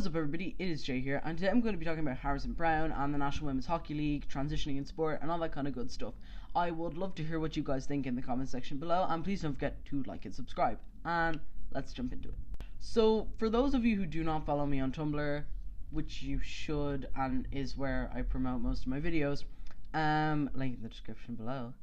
What is up, everybody? It is Jay here, and today I'm going to be talking about Harrison Browne and the National Women's Hockey League, transitioning in sport, and all that kind of good stuff. I would love to hear what you guys think in the comment section below, and please don't forget to like and subscribe. And let's jump into it. So, for those of you who do not follow me on Tumblr, which you should, and is where I promote most of my videos, link in the description below.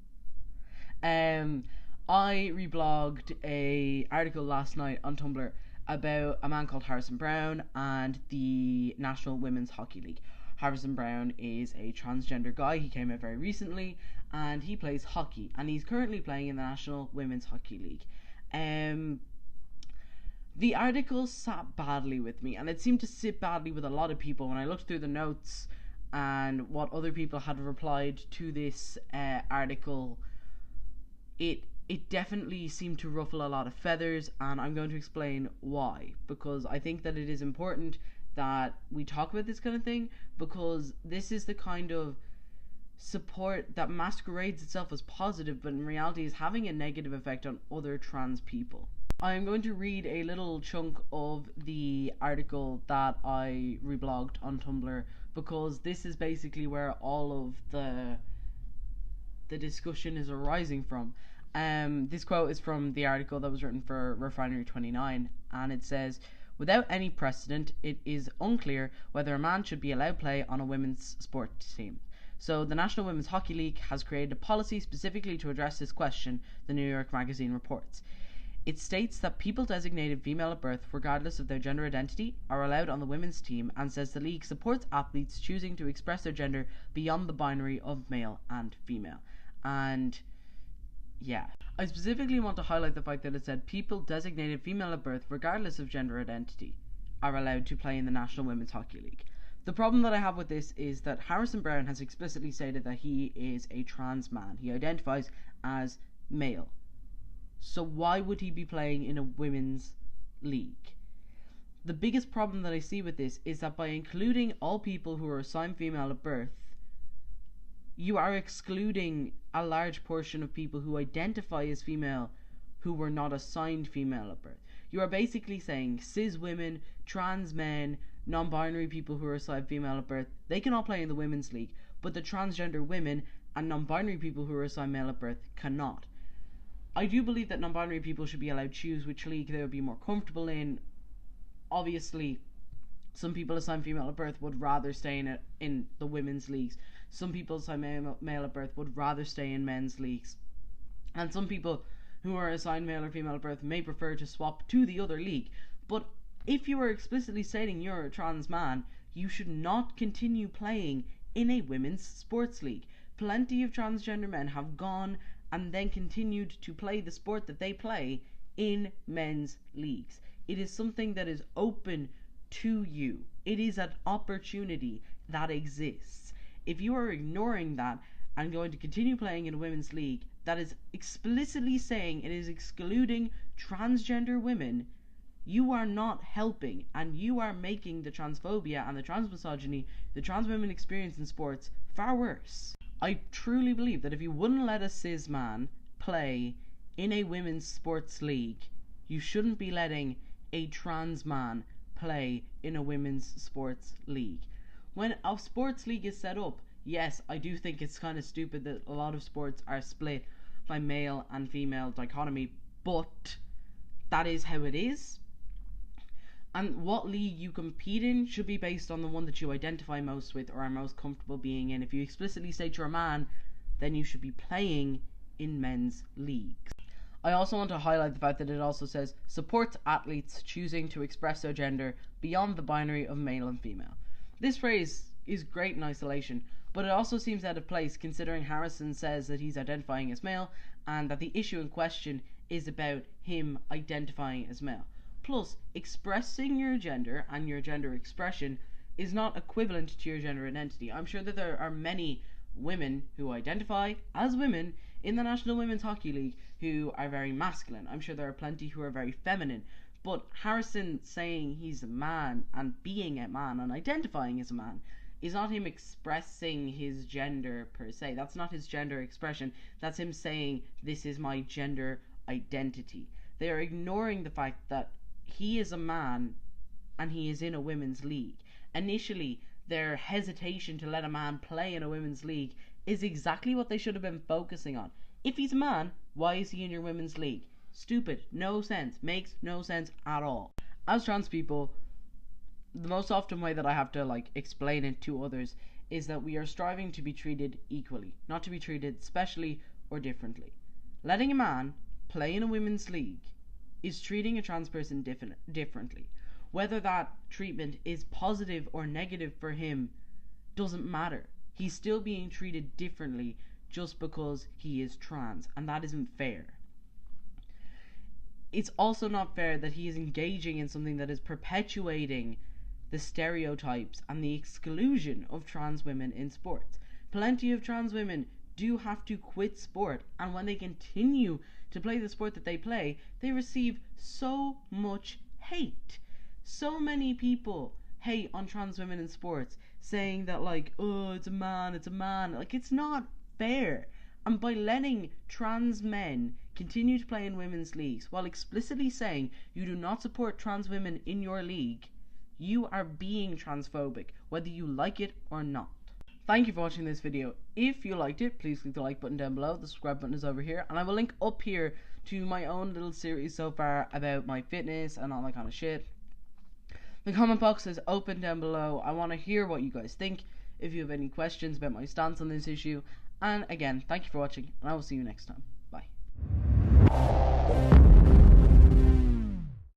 I reblogged a article last night on Tumblr about a man called Harrison Browne and the National Women's Hockey League. Harrison Browne is a transgender guy. He came out very recently, and he plays hockey, and he's currently playing in the National Women's Hockey League. The article sat badly with me, and it seemed to sit badly with a lot of people. When I looked through the notes and what other people had replied to this article, it definitely seemed to ruffle a lot of feathers, and I'm going to explain why. Because I think that it is important that we talk about this kind of thing, because this is the kind of support that masquerades itself as positive, but in reality is having a negative effect on other trans people. I'm going to read a little chunk of the article that I reblogged on Tumblr, because this is basically where all of the discussion is arising from. This quote is from the article that was written for Refinery 29, and it says, "Without any precedent, it is unclear whether a man should be allowed play on a women's sport team. So the National Women's Hockey League has created a policy specifically to address this question," the New York Magazine reports. It states that people designated female at birth, regardless of their gender identity, are allowed on the women's team, and says the league supports athletes choosing to express their gender beyond the binary of male and female. And yeah, I specifically want to highlight the fact that it said people designated female at birth, regardless of gender identity, are allowed to play in the National Women's Hockey League. The problem that I have with this is that Harrison Browne has explicitly stated that he is a trans man. He identifies as male. So why would he be playing in a women's league? The biggest problem that I see with this is that by including all people who are assigned female at birth, you are excluding a large portion of people who identify as female who were not assigned female at birth. You are basically saying cis women, trans men, non-binary people who are assigned female at birth, they can all play in the women's league, but the transgender women and non-binary people who are assigned male at birth cannot. I do believe that non-binary people should be allowed to choose which league they would be more comfortable in. Obviously, some people assigned female at birth would rather stay in the women's leagues. Some people assigned male at birth would rather stay in men's leagues. And some people who are assigned male or female at birth may prefer to swap to the other league. But if you are explicitly stating you're a trans man, you should not continue playing in a women's sports league. Plenty of transgender men have gone and then continued to play the sport that they play in men's leagues. It is something that is open to you. It is an opportunity that exists. If you are ignoring that and going to continue playing in a women's league that is explicitly saying it is excluding transgender women, you are not helping, and you are making the transphobia and the transmisogyny, the trans women experience in sports, far worse. I truly believe that if you wouldn't let a cis man play in a women's sports league, you shouldn't be letting a trans man play in a women's sports league. When a sports league is set up, yes, I do think it's kind of stupid that a lot of sports are split by male and female dichotomy, but that is how it is. And what league you compete in should be based on the one that you identify most with or are most comfortable being in. If you explicitly state you're a man, then you should be playing in men's leagues. I also want to highlight the fact that it also says supports athletes choosing to express their gender beyond the binary of male and female. This phrase is great in isolation, but it also seems out of place considering Harrison says that he's identifying as male and that the issue in question is about him identifying as male. Plus, expressing your gender and your gender expression is not equivalent to your gender identity. I'm sure that there are many women who identify as women in the National Women's Hockey League who are very masculine. I'm sure there are plenty who are very feminine. But Harrison saying he's a man and being a man and identifying as a man is not him expressing his gender per se. That's not his gender expression. That's him saying, this is my gender identity. They are ignoring the fact that he is a man and he is in a women's league. Initially, their hesitation to let a man play in a women's league is exactly what they should have been focusing on. If he's a man, why is he in your women's league? Stupid. No sense. Makes no sense at all. As trans people, the most often way that I have to explain it to others is that we are striving to be treated equally, not to be treated specially or differently. Letting a man play in a women's league is treating a trans person differently. Whether that treatment is positive or negative for him doesn't matter. He's still being treated differently just because he is trans, and that isn't fair. It's also not fair that he is engaging in something that is perpetuating the stereotypes and the exclusion of trans women in sports. Plenty of trans women do have to quit sport, and when they continue to play the sport that they play, they receive so much hate. So many people hate on trans women in sports, saying that oh, it's a man. It's not fair. And by letting trans men continue to play in women's leagues while explicitly saying you do not support trans women in your league, you are being transphobic, whether you like it or not. Thank you for watching this video. If you liked it, please click the like button down below. The subscribe button is over here, and I will link up here to my own little series so far about my fitness and all that kind of shit. The comment box is open down below. I want to hear what you guys think, if you have any questions about my stance on this issue. And again, thank you for watching, and I will see you next time. Bye.